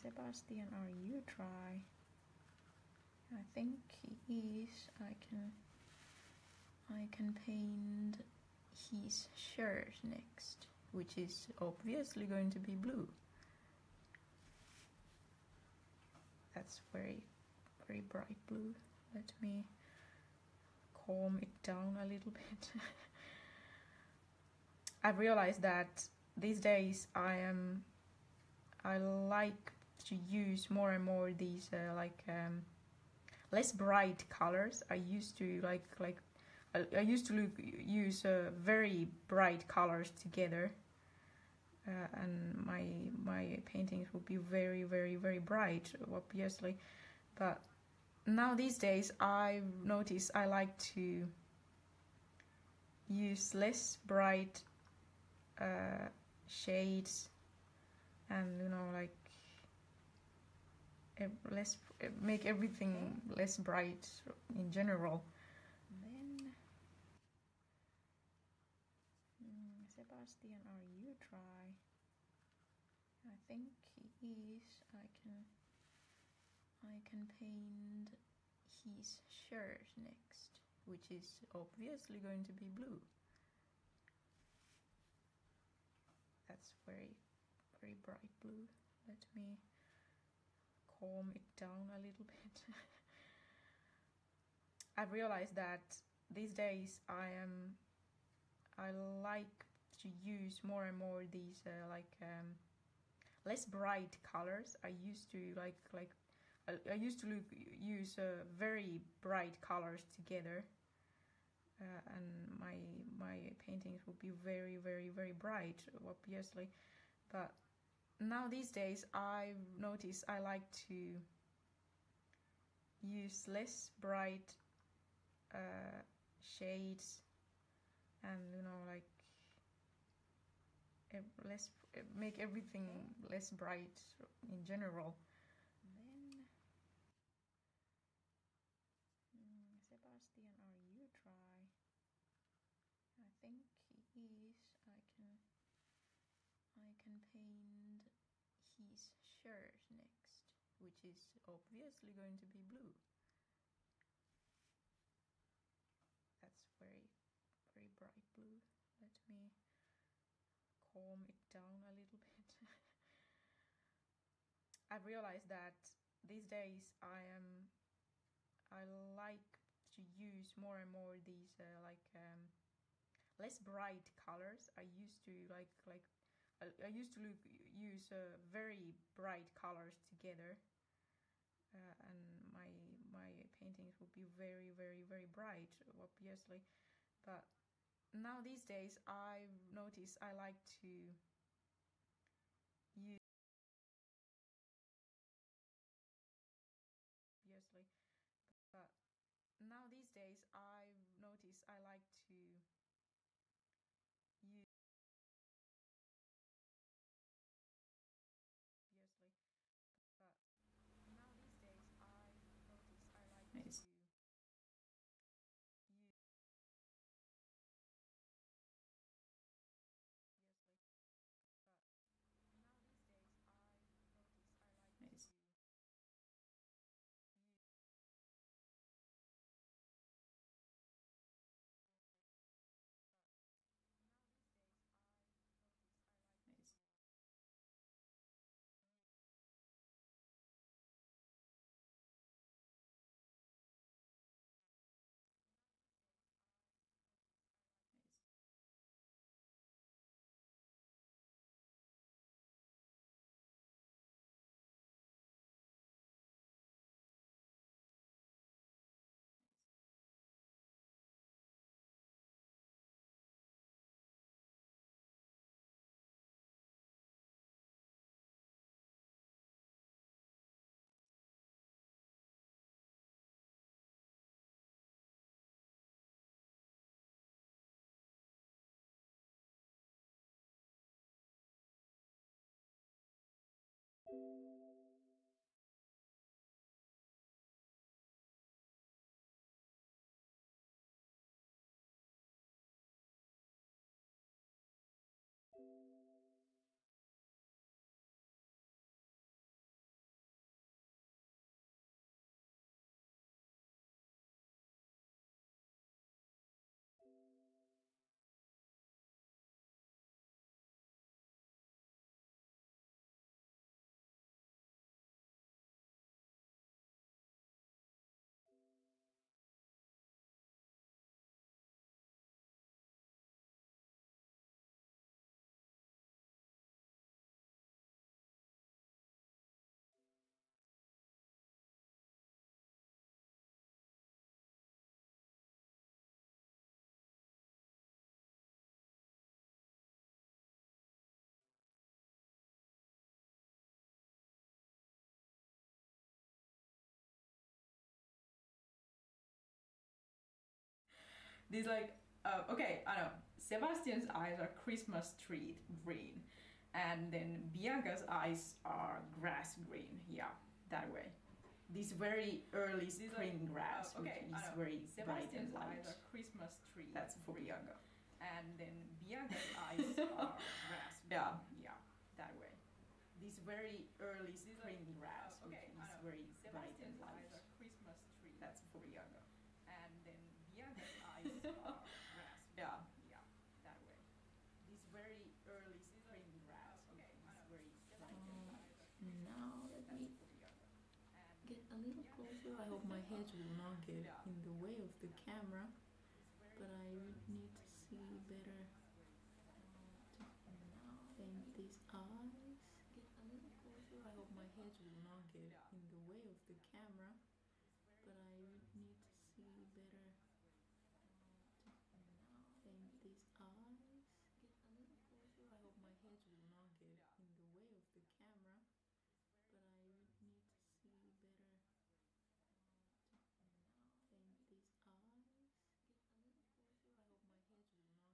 Sebastian, are you dry? I think he is. I can paint his shirt next, which is obviously going to be blue. That's very, very bright blue. Let me calm it down a little bit. I've realized that these days I like to use more and more these less bright colors. I used to use very bright colors together, and my paintings would be very, very, very bright, obviously. But now these days I've noticed I like to use less bright shades, and make everything less bright in general. Then Sebastian, are you dry? I think he is. I can paint his shirt next, which is obviously going to be blue. That's very, very bright blue. Let me calm it down a little bit. I've realized that these days I like to use more and more these less bright colors. I used to use very bright colors together, and my paintings would be very, very, very bright, obviously. But now these days I've noticed I like to use less bright shades, and make everything less bright in general. Then Sebastian, are you dry? I think he is. I can paint his shirt next, which is obviously going to be blue. That's very, very bright blue. Let me calm it down a little bit. I've realized that these days I like to use more and more these less bright colors. I used to use very bright colors together, and my paintings would be very, very, very bright, obviously. But now these days I've noticed I like to use obviously. But now these days I've noticed I like to use obviously. But now these days I've noticed I like to use These like okay, I know. Sebastian's eyes are Christmas tree green, and then Bianca's eyes are grass green. Yeah, that way. This very early spring grass, okay, which is very bright and light. Eyes are Christmas tree. That's for Bianca. And then Bianca's eyes are grass. Yeah, yeah, that way. This very early spring grass, okay, which is very bright and light. Christmas tree. That's for Bianca. And then Bianca's eyes are grass. Yeah, yeah, that way. This very early spring grass, okay, which is very bright and light. Now let me get a little closer. I hope my head will not get in the way of the camera, but I need to see better. Now paint these eyes. Get a little closer. I hope my head will not get in the way of the camera, but I need to see better. Now paint these eyes. Get a little closer. I hope my head will not get in the way of the camera, but I need to see better. Now paint these eyes. Get a little closer. I hope my head will not get in the way of the camera, but I need to see better. Paint these eyes. Get a little closer. I hope my head will not get in the way of the camera, but I need to see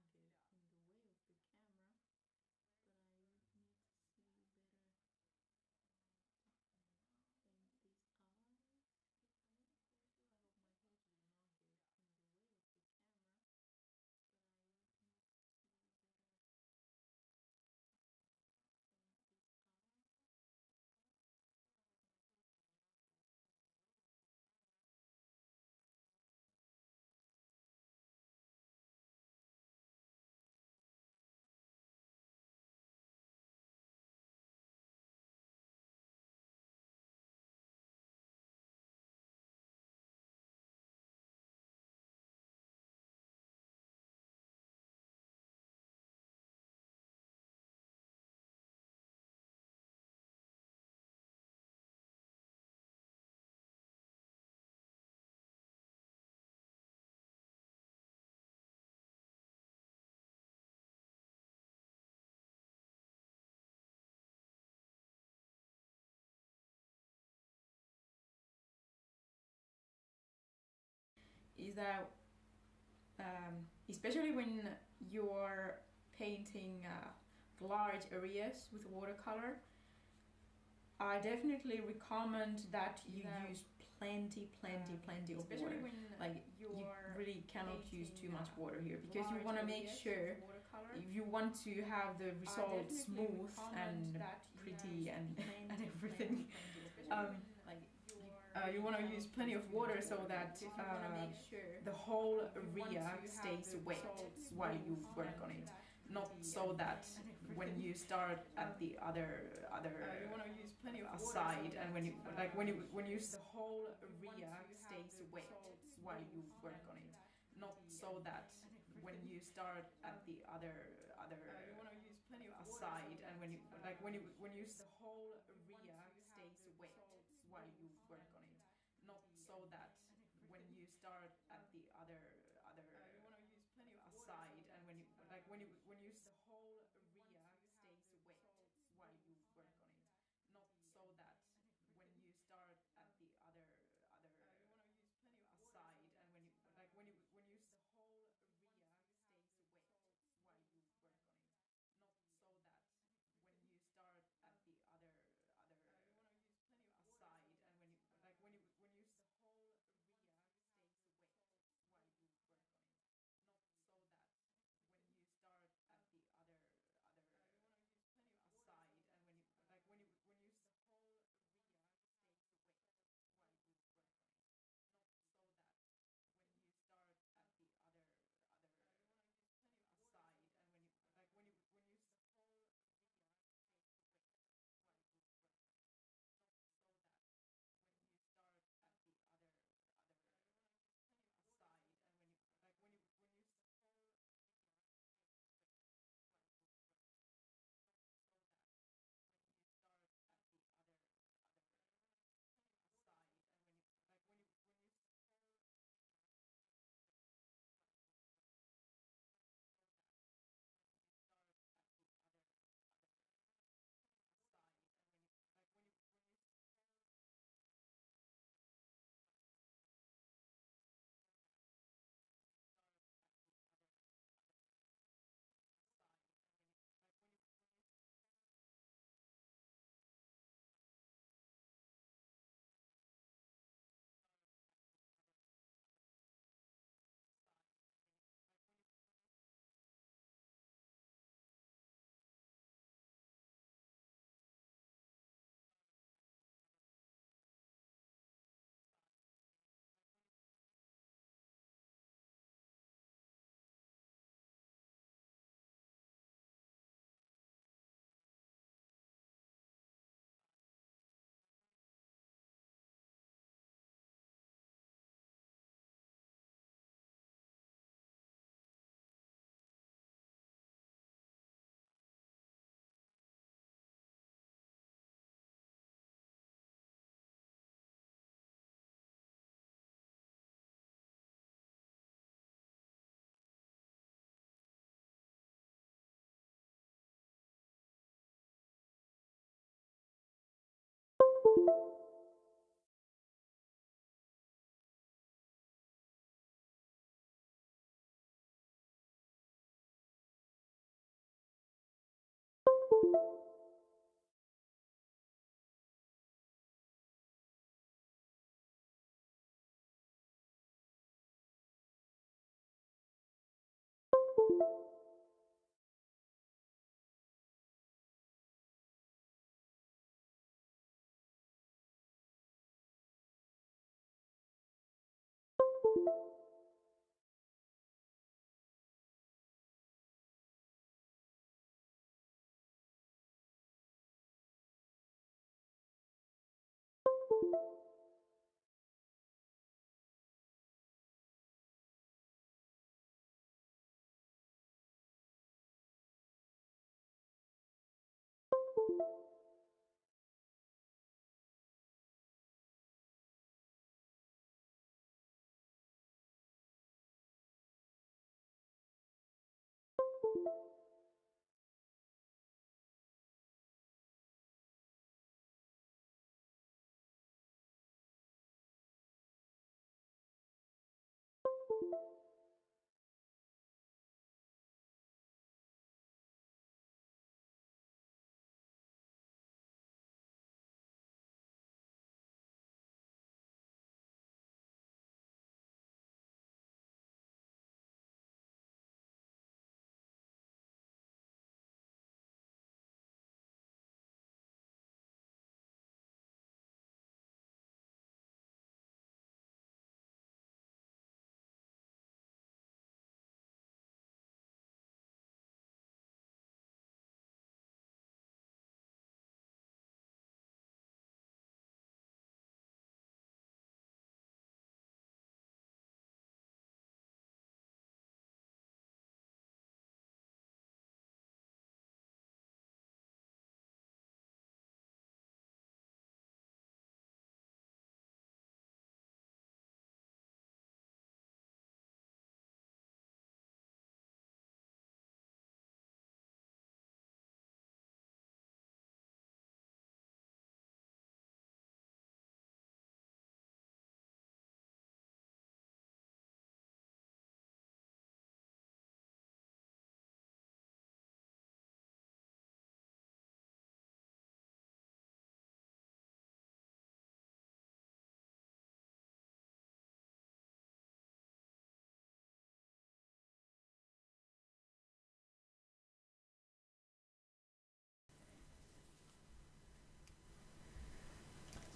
is that especially when you're painting large areas with watercolor, I definitely recommend that you use plenty of water. Like you really cannot use too much water here, because you want to make sure if you want to have the result smooth and pretty and everything. You want to use plenty of water so that the whole area stays wet while you work on it. Not so that when you start at the other you want to use plenty of side, and when you when you the whole area stays wet while you work on it. Not so that when you start at the other you want to use plenty of side, and when you when you the whole area stays wet while you work on it. Not so that when you start at the other you want to use plenty of side, and when you when you the whole area stays wet while you work on it. Not so that when you start at the other you want to use plenty of side, and when you when you the whole area stays wet while you work on it. Not so that when you start at the other you want to use plenty of side, and when you when you the whole area stays wet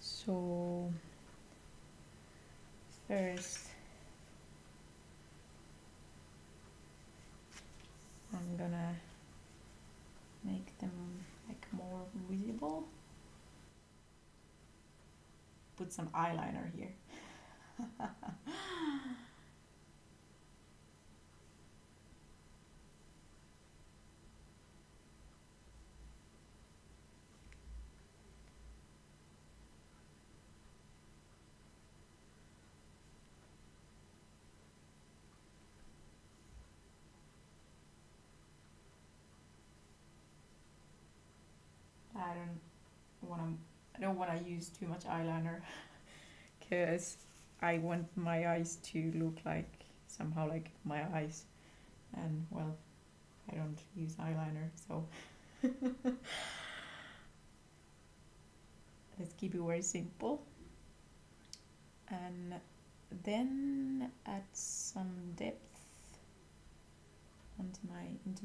So first I'm gonna make them like more visible. Put some eyeliner here. I don't want to use too much eyeliner because I want my eyes to look like somehow like my eyes, and well, I don't use eyeliner, so let's keep it very simple. And then add some depth into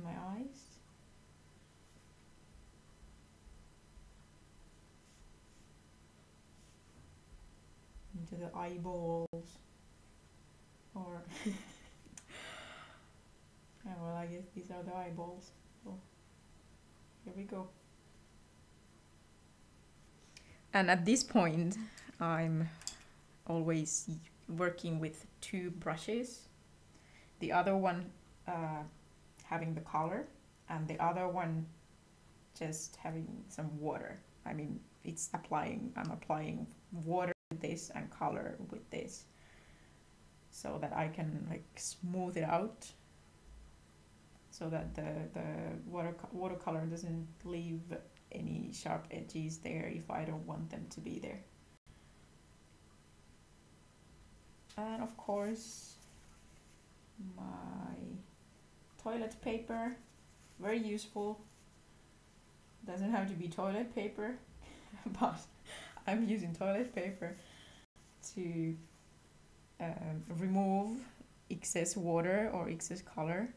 my eyes. Into the eyeballs, or yeah, well, I guess these are the eyeballs. So here we go. And at this point, I'm always working with two brushes. The other one having the color, and the other one just having some water. I mean, I'm applying water with this and color with this, so that I can like smooth it out, so that the watercolor doesn't leave any sharp edges there if I don't want them to be there. And of course, my toilet paper, very useful. Doesn't have to be toilet paper, but I'm using toilet paper to remove excess water or excess color.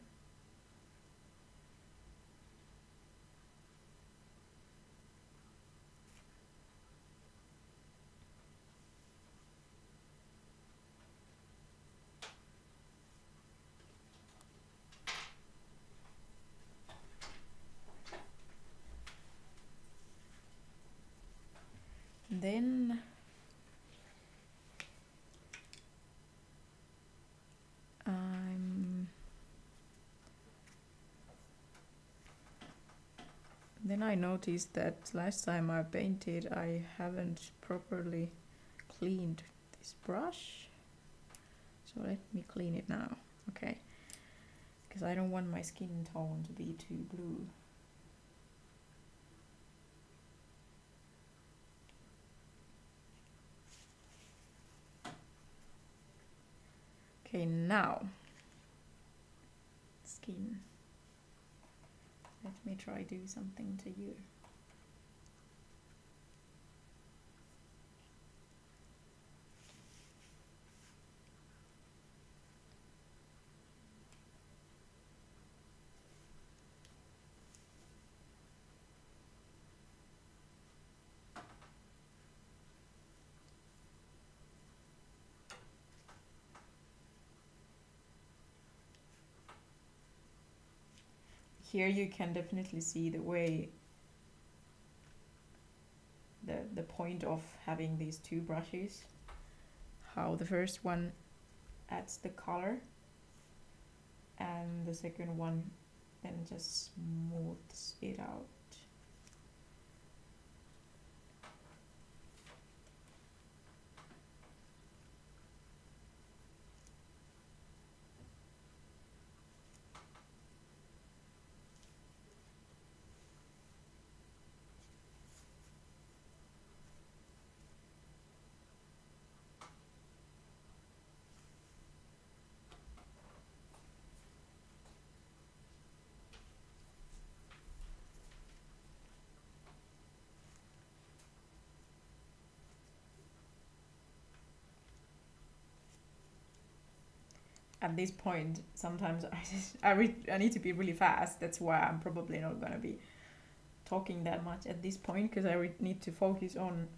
Then I noticed that last time I painted I haven't properly cleaned this brush. So let me clean it now, okay? Because I don't want my skin tone to be too blue. Okay, now, skin. Let me try do something to you. Here you can definitely see the way the point of having these two brushes, how the first one adds the color and the second one then just smooths it out. At this point, sometimes I need to be really fast. That's why I'm probably not gonna be talking that much at this point, because I need to focus on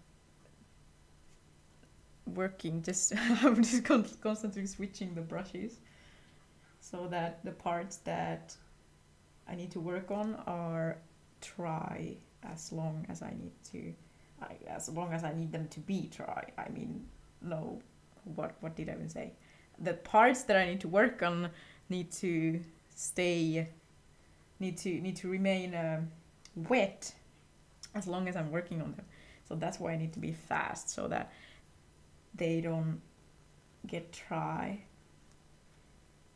working. Just I'm just constantly switching the brushes so that the parts that I need to work on are dry as long as I need to, as long as I need them to be dry. I mean, no, what did I even say? The parts that I need to work on need to stay, need to remain wet as long as I'm working on them. So that's why I need to be fast, so that they don't get dry.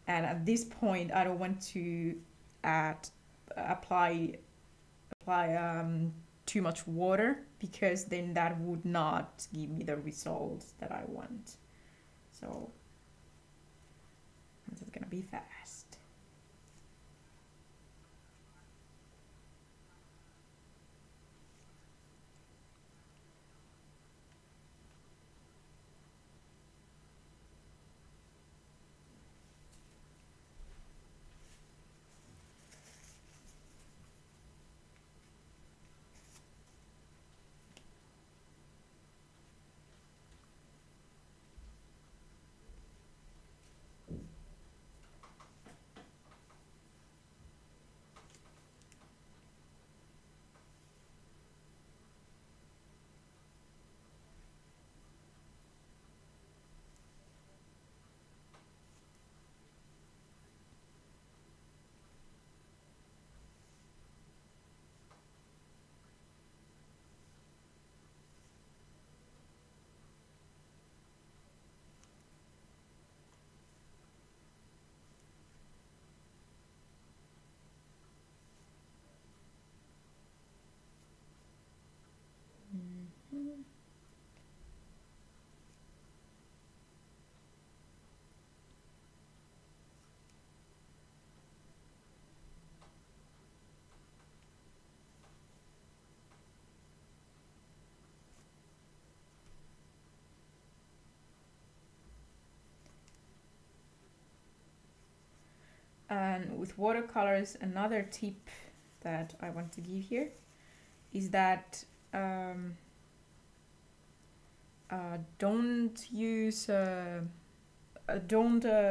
And at this point, I don't want to apply too much water, because then that would not give me the results that I want. So this is gonna be fast. And with watercolors, another tip that I want to give here is that don't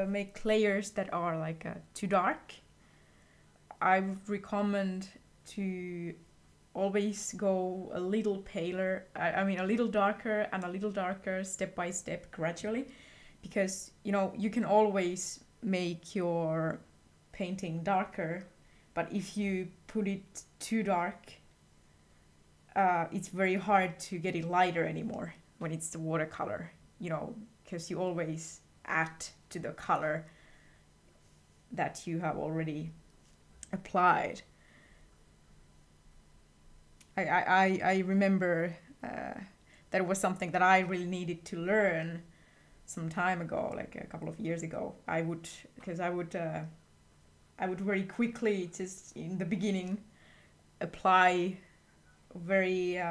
make layers that are like too dark. I would recommend to always go a little paler, I mean a little darker and a little darker, step by step, gradually, because you can always make your painting darker, but if you put it too dark, it's very hard to get it lighter anymore when it's the watercolor, because you always add to the color that you have already applied. I remember that was something that I really needed to learn some time ago, like a couple of years ago. I would very quickly, just in the beginning, apply very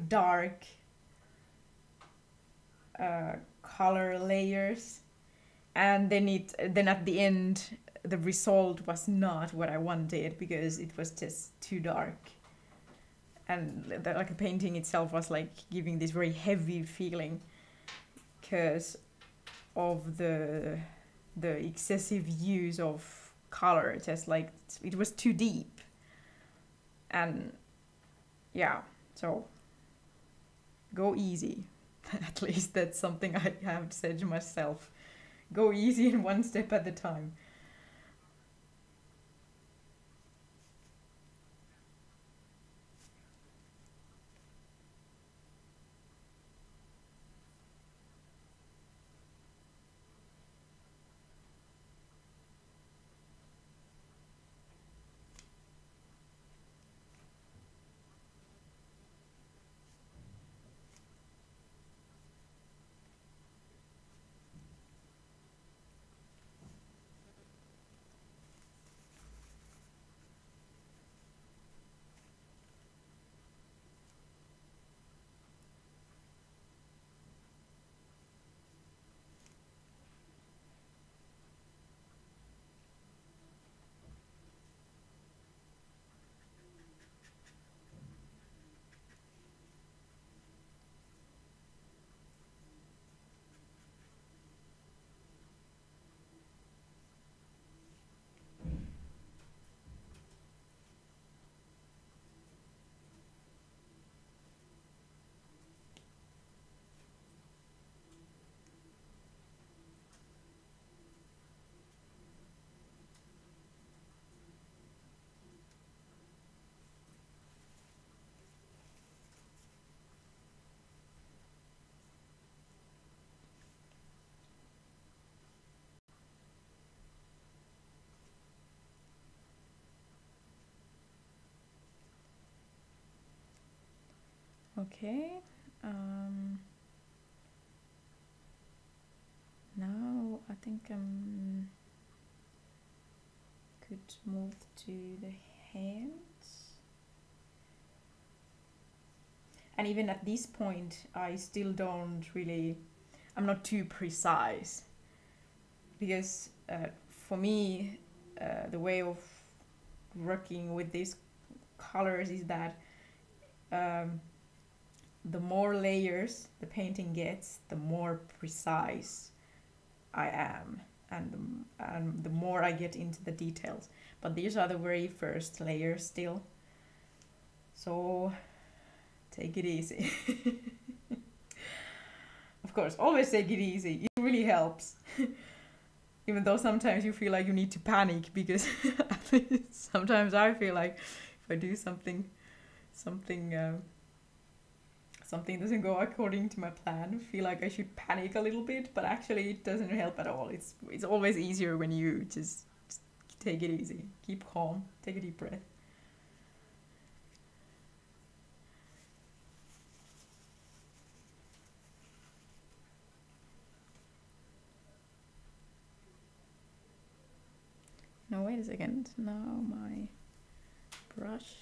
dark color layers, and then at the end the result was not what I wanted, because it was just too dark, and the painting itself was like giving this very heavy feeling because of the excessive use of color. Just like it was too deep, and yeah, so go easy. At least that's something I have said to myself. Go easy and one step at a time. Okay. Now I think could move to the hands. And even at this point, I still I'm not too precise, because for me, the way of working with these colors is that the more layers the painting gets, the more precise I am, and the more I get into the details. But these are the very first layers still, so take it easy. Of course, always take it easy. It really helps. Even though sometimes you feel like you need to panic, because sometimes I feel like if I do something doesn't go according to my plan, I feel like I should panic a little bit, but actually it doesn't help at all. It's always easier when you just take it easy, keep calm, take a deep breath. No, wait a second. Now my brush.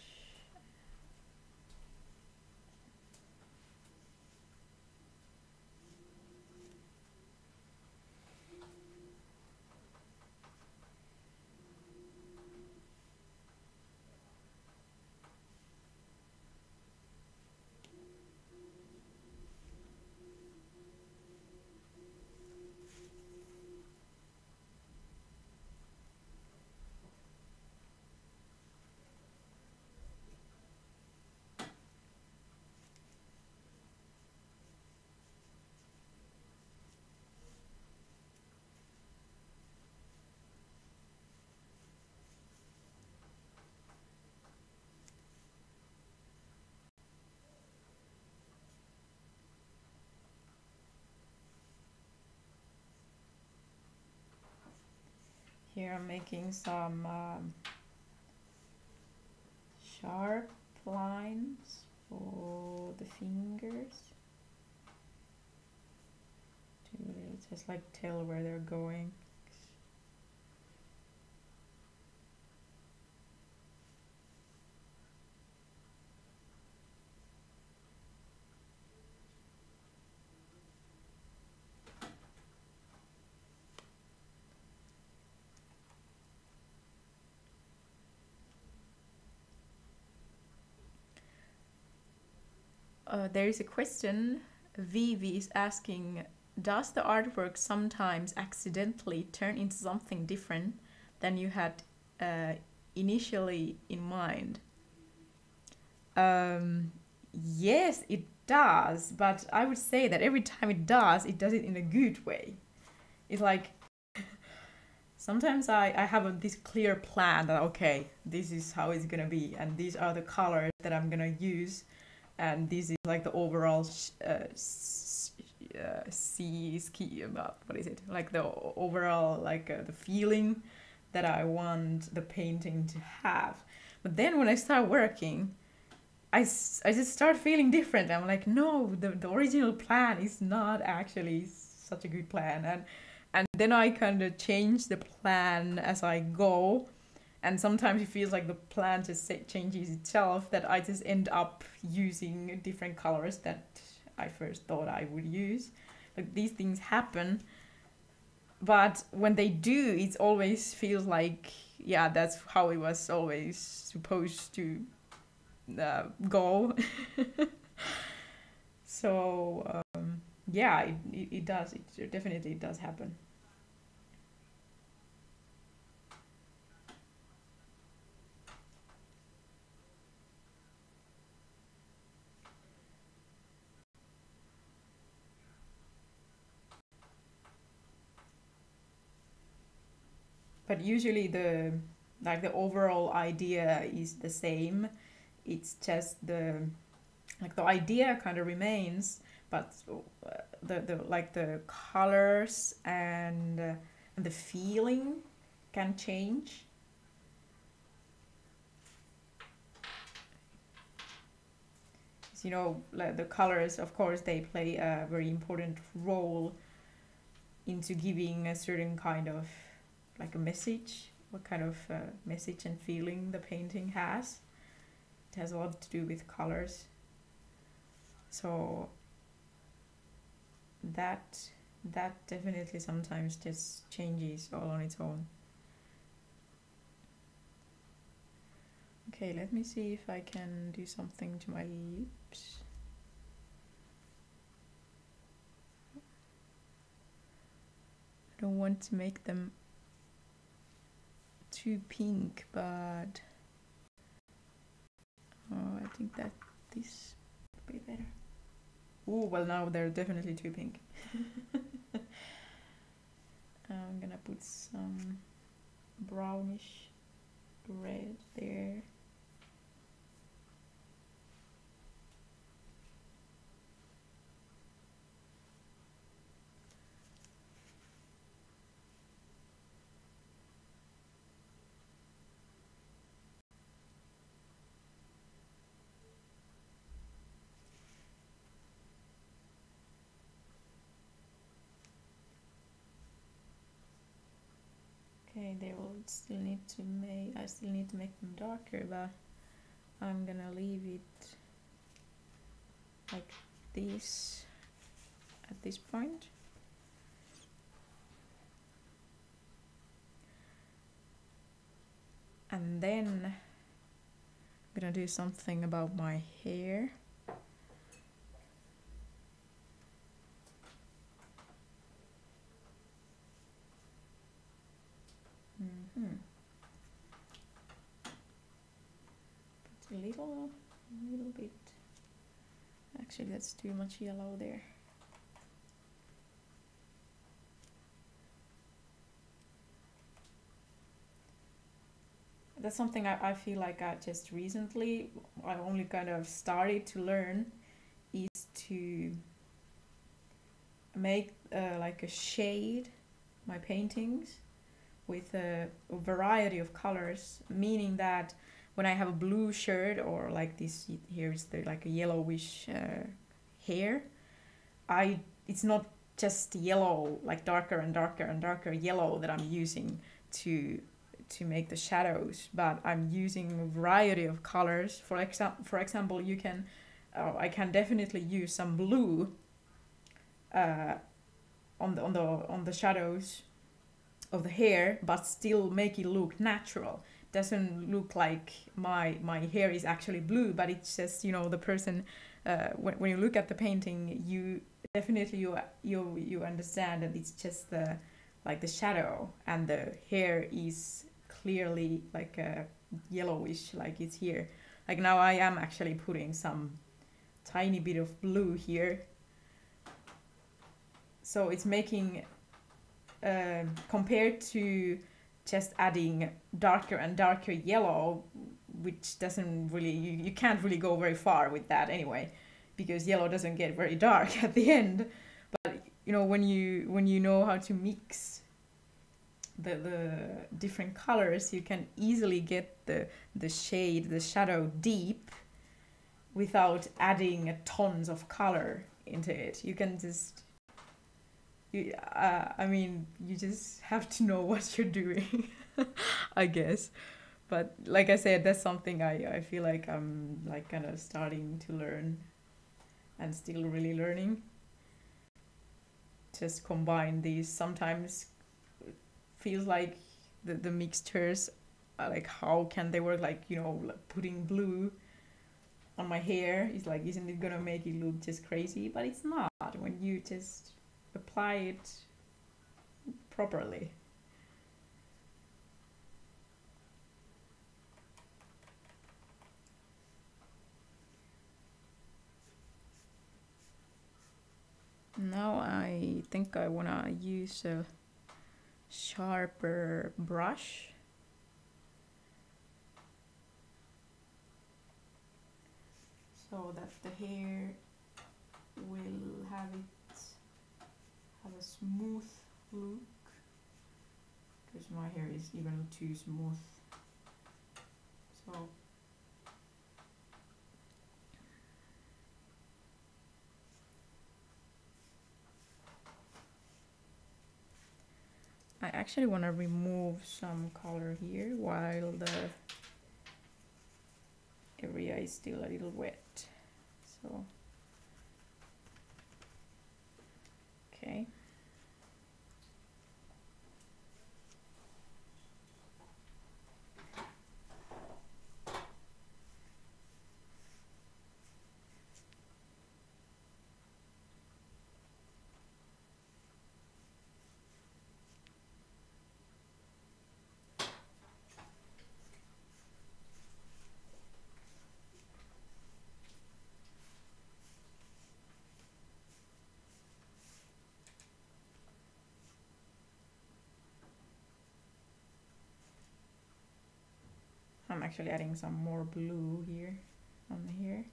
I'm making some sharp lines for the fingers to just like tell where they're going. There is a question. Vivi is asking, does the artwork sometimes accidentally turn into something different than you had initially in mind? Yes, it does, but I would say that every time it does it in a good way. It's like sometimes I have this clear plan that, okay, this is how it's gonna be, and these are the colors that I'm gonna use, and this is like the overall what is it? Like the overall, like the feeling that I want the painting to have. But then when I start working, I just start feeling different. I'm like, no, the original plan is not actually such a good plan, and then I kind of change the plan as I go, and sometimes it feels like the plan just changes itself, that I just end up using different colors that I first thought I would use. Like, these things happen, but when they do, it always feels like, yeah, that's how it was always supposed to go. So yeah, it does. It definitely does happen. But usually the overall idea is the same. It's just the idea kind of remains, but the colors and the feeling can change. You know, like the colors, of course, they play a very important role into giving a certain kind of like a message, what kind of message and feeling the painting has. It has a lot to do with colors. So that definitely sometimes just changes all on its own. Okay, let me see if I can do something to my lips. I don't want to make them too pink, but I think that this would be better. Oh, well, now they're definitely too pink. I'm gonna put some brownish red there. Okay, they will still need to make, I still need to make them darker, but I'm gonna leave it like this at this point. And then I'm gonna do something about my hair. Put a little bit. Actually, that's too much yellow there. That's something I feel like I just recently, I only kind of started to learn, is to make like a shade my paintings with a variety of colors, meaning that when I have a blue shirt or like this, here is the like a yellowish hair, it's not just yellow, like darker and darker and darker yellow that I'm using to make the shadows, but I'm using a variety of colors. For example, you can I can definitely use some blue on the shadows of the hair, but still make it look natural. Doesn't look like my hair is actually blue, but it's just, you know, the person when you look at the painting, you definitely you understand that it's just the shadow, and the hair is clearly like a yellowish, like it's here. Like now I am actually putting some tiny bit of blue here, so it's making compared to just adding darker and darker yellow, which doesn't really, you can't really go very far with that anyway, because yellow doesn't get very dark at the end. But you know, when you know how to mix the different colors, you can easily get the shade, the shadow deep without adding tons of color into it. You can just I mean, you just have to know what you're doing, I guess. But like I said, that's something I feel like I'm like kind of starting to learn and still really learning. Just combine these. Sometimes feels like the mixtures, like how can they work? Like, you know, like putting blue on my hair is like, isn't it gonna make it look just crazy? But it's not when you just apply it properly. Now I think I wanna use a sharper brush. So that the hair will have a smooth look, because my hair is even too smooth. So I actually want to remove some color here while the area is still a little wet. So okay. I'm actually adding some more blue here on the hair.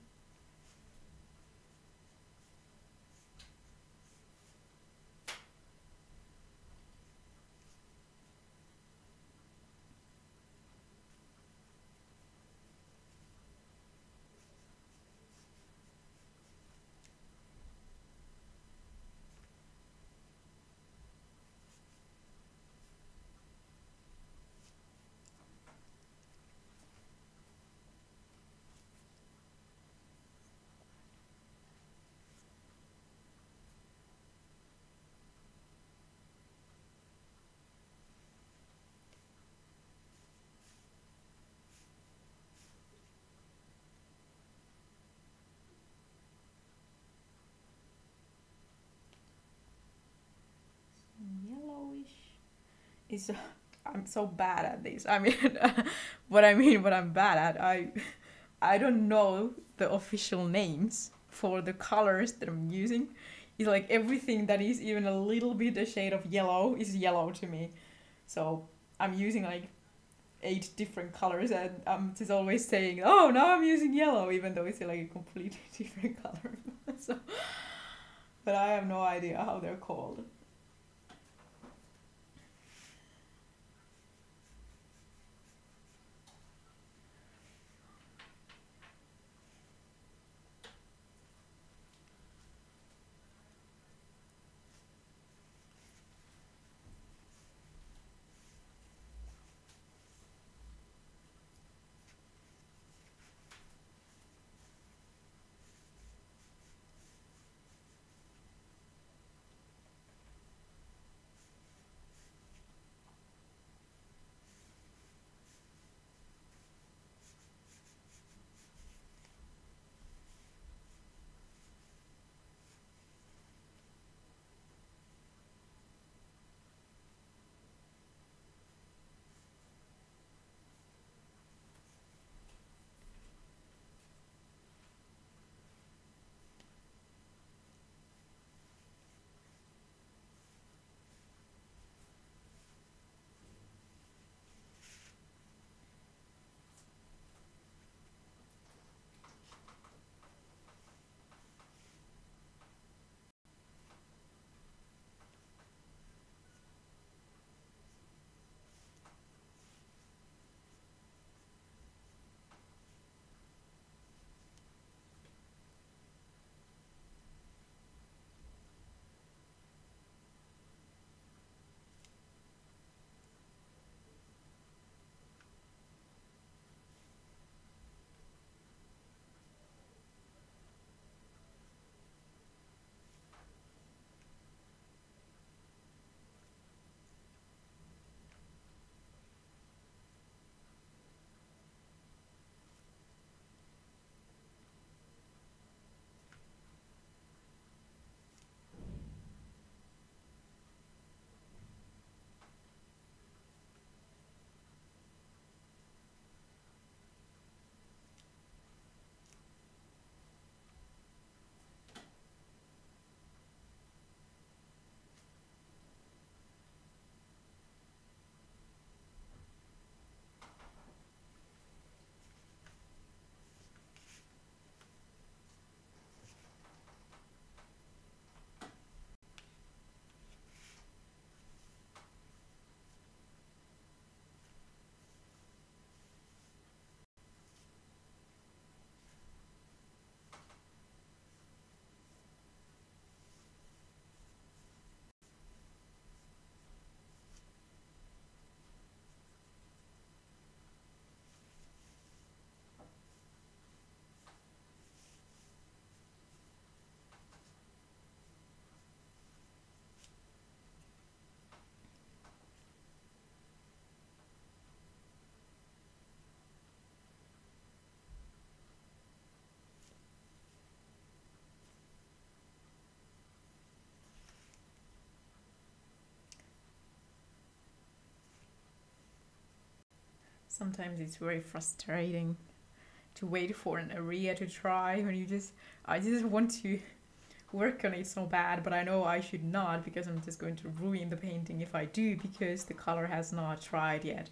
Yellowish. It's I'm so bad at this. I mean, what I'm bad at, I don't know the official names for the colors that I'm using. It's like everything that is even a little bit a shade of yellow is yellow to me. So I'm using like 8 different colors, and I'm just always saying, oh, now I'm using yellow, even though it's like a completely different color. So, but I have no idea how they're called. sometimes it's very frustrating to wait for an area to dry when I just want to work on it so bad, but I know I should not because I'm just going to ruin the painting if I do, because the color has not dried yet.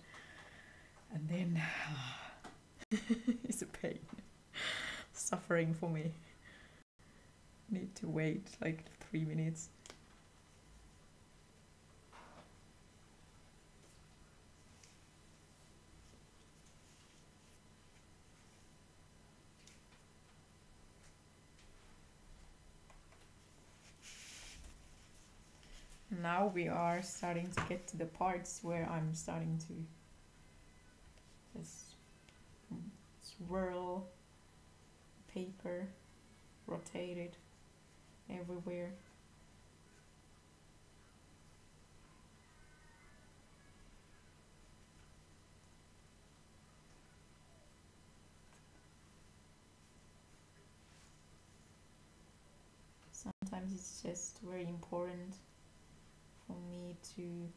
And then it's a pain. Suffering for me. Need to wait like 3 minutes. Now we are starting to get to the parts where I'm starting to just swirl paper, rotate it everywhere. Sometimes it's just very important for me to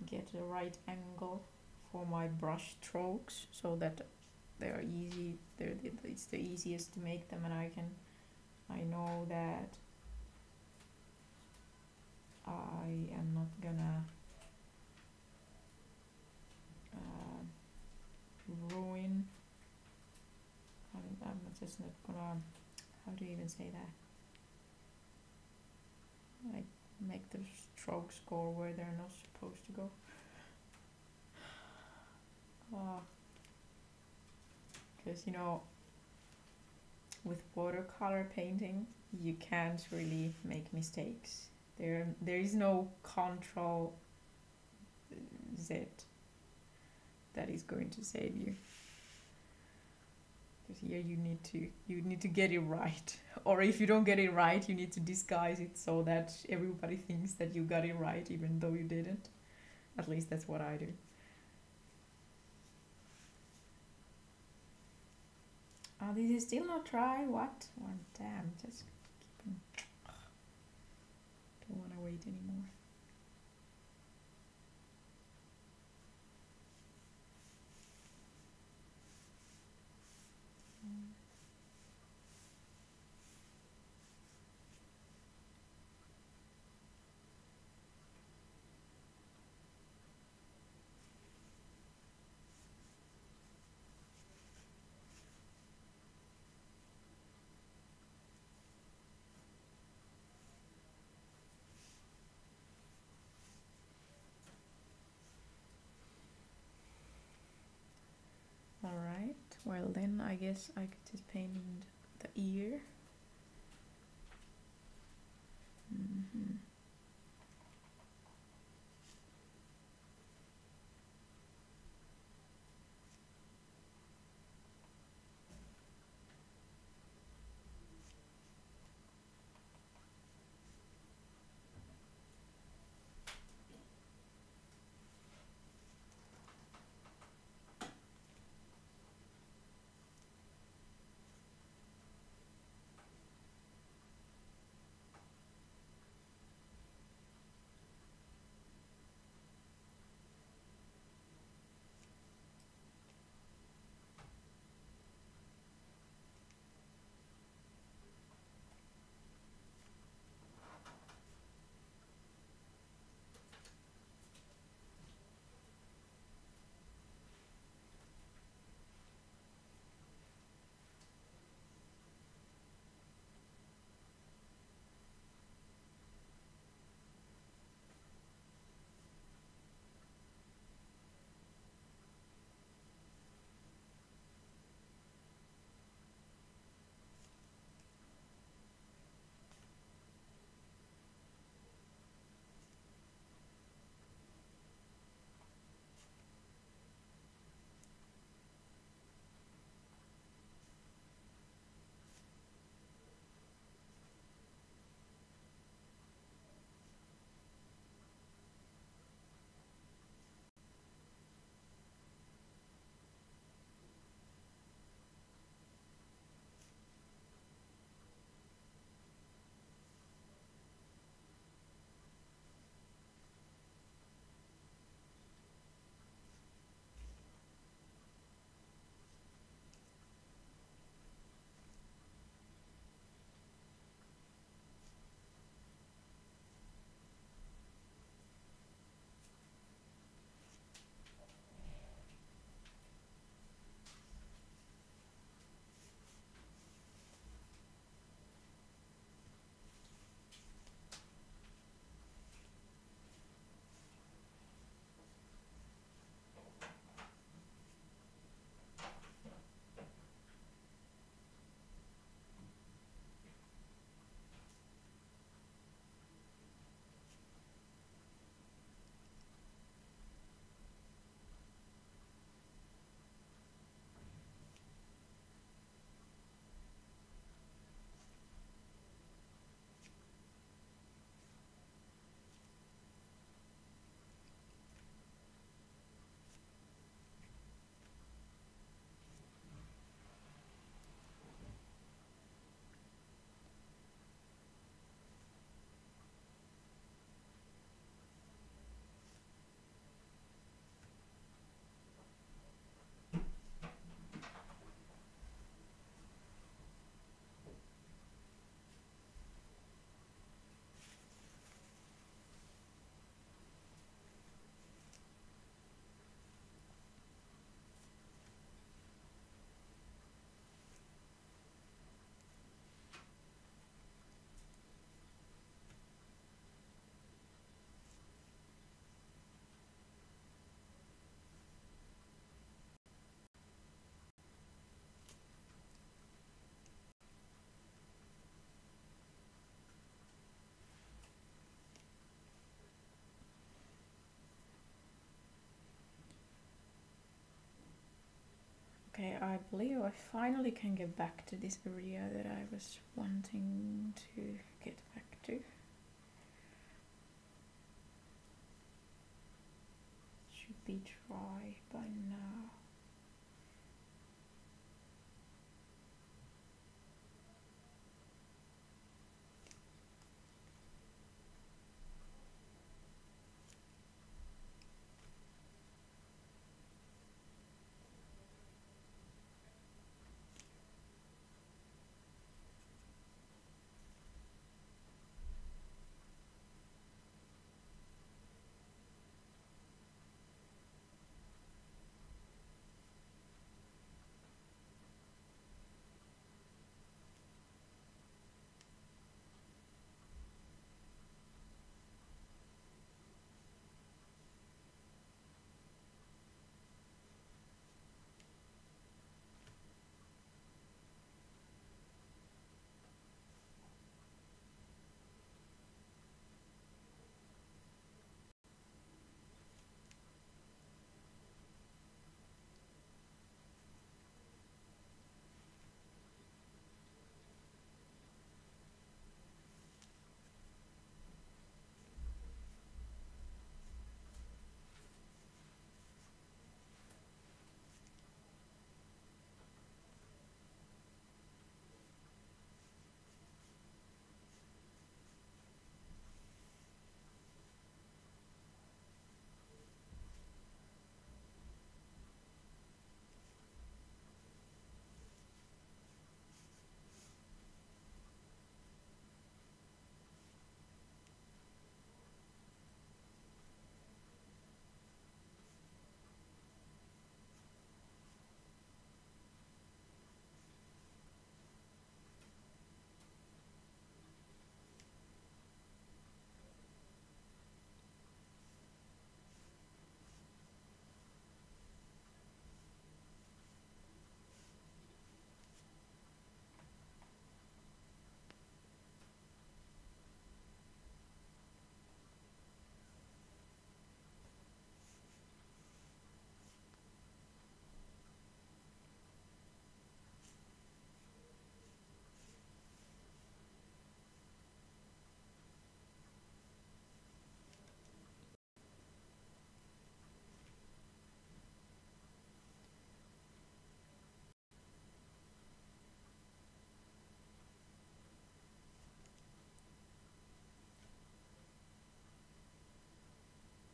get the right angle for my brush strokes so that they're easy. It's the easiest to make them, and I know that I am not gonna ruin. I'm just not gonna. How do you even say that? Like make the strokes go where they're not supposed to go. Because with watercolor painting you can't really make mistakes. There is no Control Z that is going to save you. Because here you need to get it right, or if you don't get it right, you need to disguise it so that everybody thinks that you got it right even though you didn't. At least that's what I do. Oh, this is still not dry. What? Oh, damn! Just keeping. Don't want to wait anymore. Alright, well then I guess I could just paint the ear. Leo, I finally can get back to this area that I was wanting to get back to. Should be dry by now.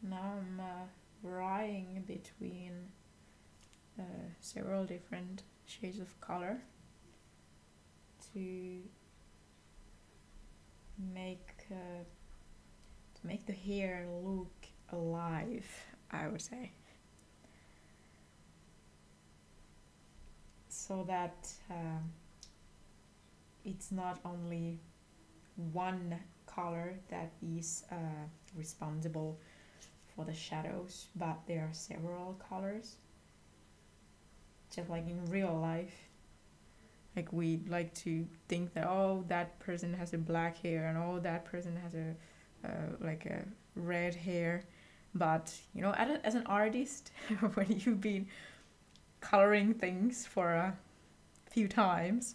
Now I'm varying between several different shades of color to make the hair look alive, I would say, so that it's not only one color that is responsible for the shadows, but there are several colors, just like in real life. Like we like to think that, oh, that person has a black hair and oh, that person has a like a red hair, but you know, as an artist, when you've been coloring things for a few times,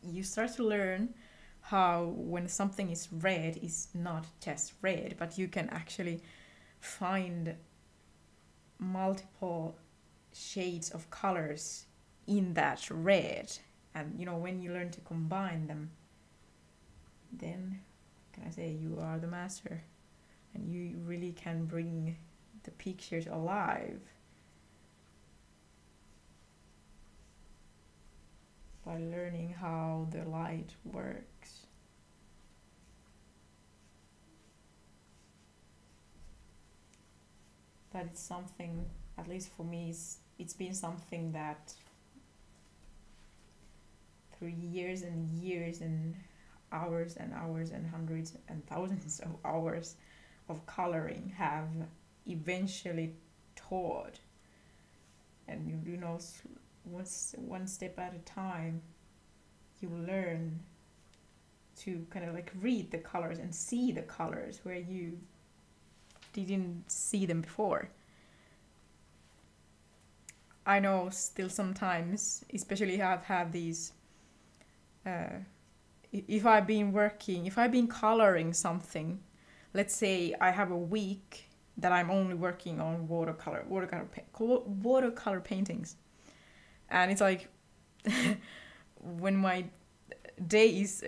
you start to learn how when something is red, it's not just red, but you can actually find multiple shades of colors in that red. And you know, when you learn to combine them, then can I say you are the master, and you really can bring the pictures alive by learning how the light works. But it's something, at least for me, it's been something that through years and years and hours and hours and hundreds and thousands of hours of coloring have eventually taught. And you know, one step at a time, you learn to kind of like read the colors and see the colors where you didn't see them before. I know still sometimes, especially I've had these, if I've been coloring something, let's say I have a week that I'm only working on watercolor paintings, and it's like when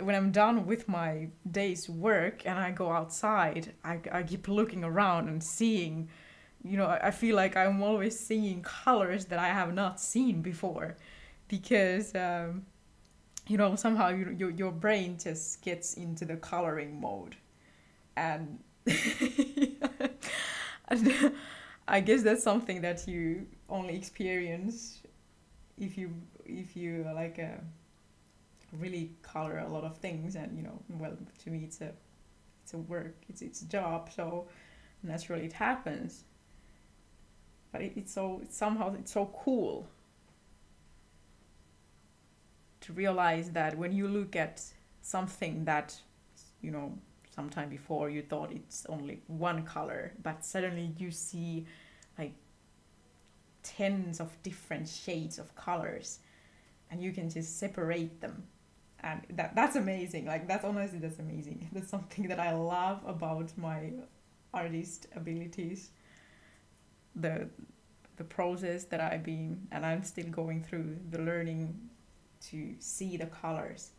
when I'm done with my day's work and I go outside, I keep looking around and seeing, I feel like I'm always seeing colors that I have not seen before, because somehow your brain just gets into the coloring mode, and I guess that's something that you only experience if you like really color a lot of things, and well, to me it's a work, it's a job, so naturally it happens. But it's so cool to realize that when you look at something that you know sometime before you thought it's only one color, but suddenly you see like tens of different shades of colors, and you can just separate them, and that's amazing. Like, that's amazing. That's something that I love about my artist abilities, the the process that I've been and I'm still going through, the learning to see the colors.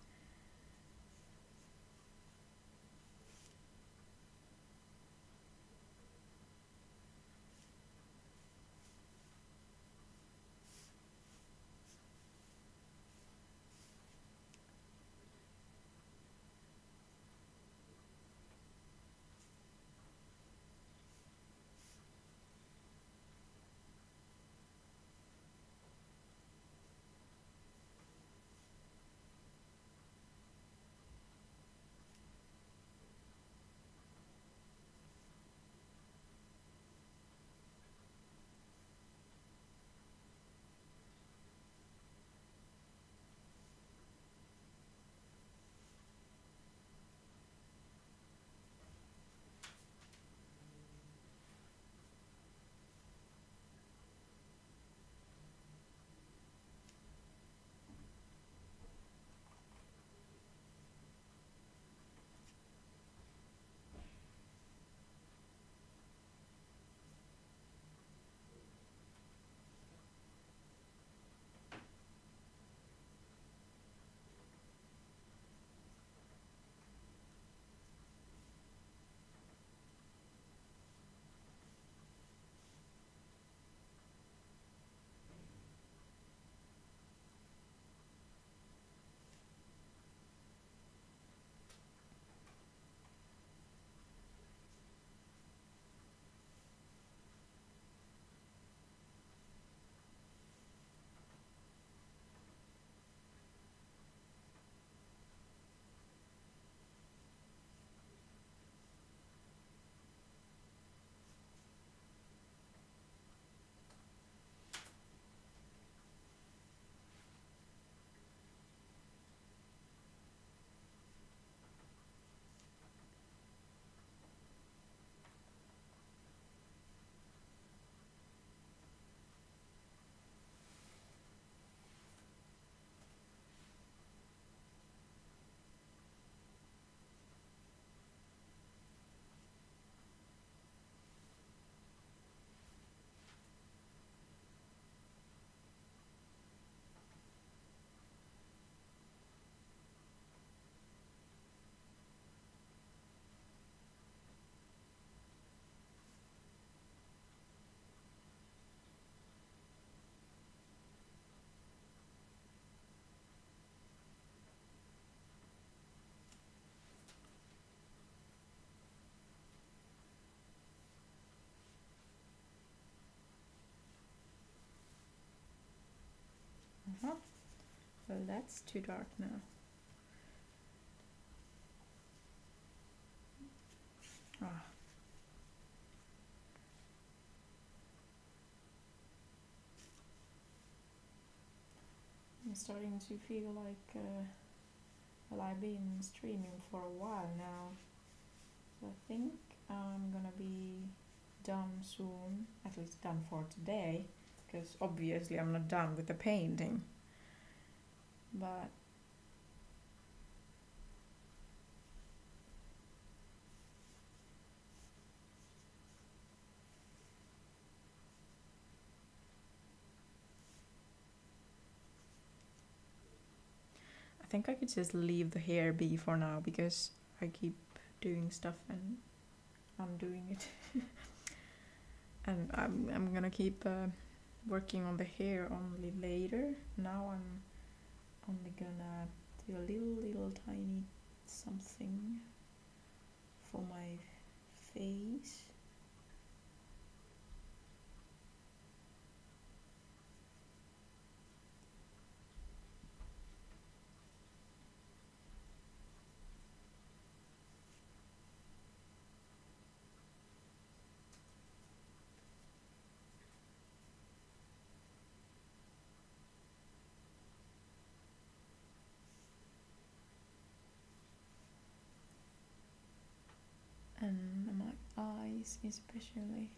Uh-huh. Well, that's too dark now. Ah. I'm starting to feel like well, I've been streaming for a while now, so I think I'm gonna be done soon, at least done for today. because obviously I'm not done with the painting. But I think I could just leave the hair be for now, because I keep doing stuff and undoing it. And I'm gonna keep working on the hair only later. Now I'm only gonna do a little tiny something for my face. And my eyes especially.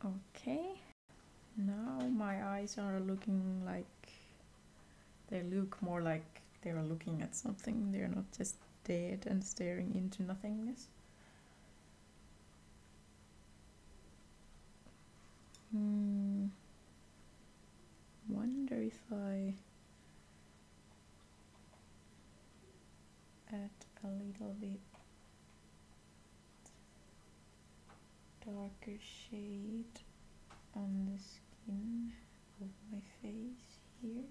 Okay, now my eyes are looking like, they look more like they're looking at something. They're not just dead and staring into nothingness. Wonder if I darker shade on the skin of my face here.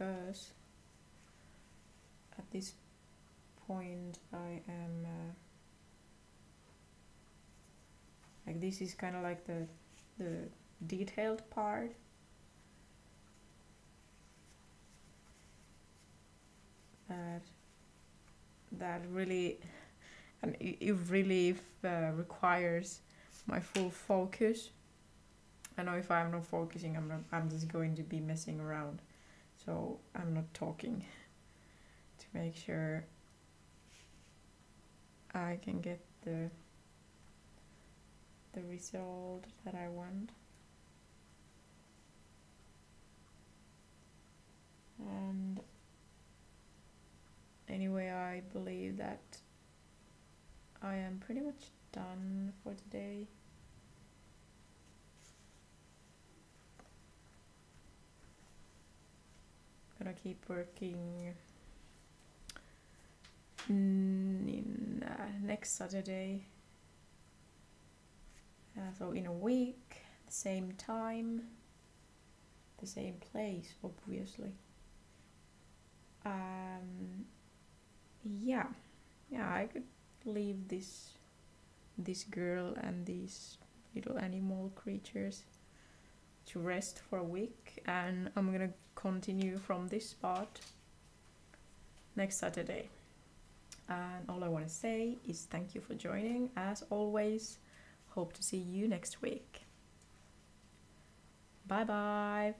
because at this point I am like, this is kind of like the detailed part. That really, and it really requires my full focus. I know if I'm not focusing, I'm just going to be messing around. So I'm not talking to make sure I can get the result that I want. And anyway, I believe that I am pretty much done for today. Gonna keep working in next Saturday. So in a week, the same time, the same place, obviously. Yeah, I could leave this girl and these little animal creatures to rest for a week, and I'm gonna continue from this spot next Saturday. And all I want to say is thank you for joining. As always, hope to see you next week. Bye bye.